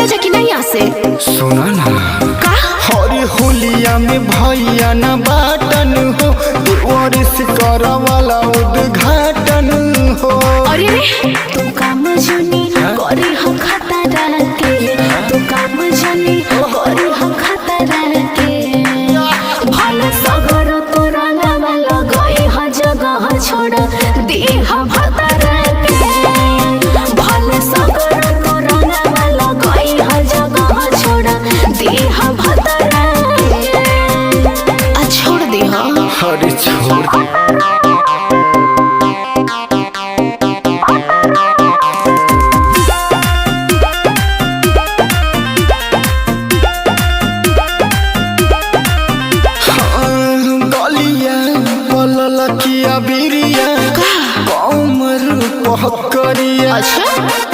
चले जा कि नहीं यहाँ से। सुना ना का हरी होलिया में भैया न बाटन हो, देवरिस कर वाला उद्घाटन हो। अरे रे तू काम जुनी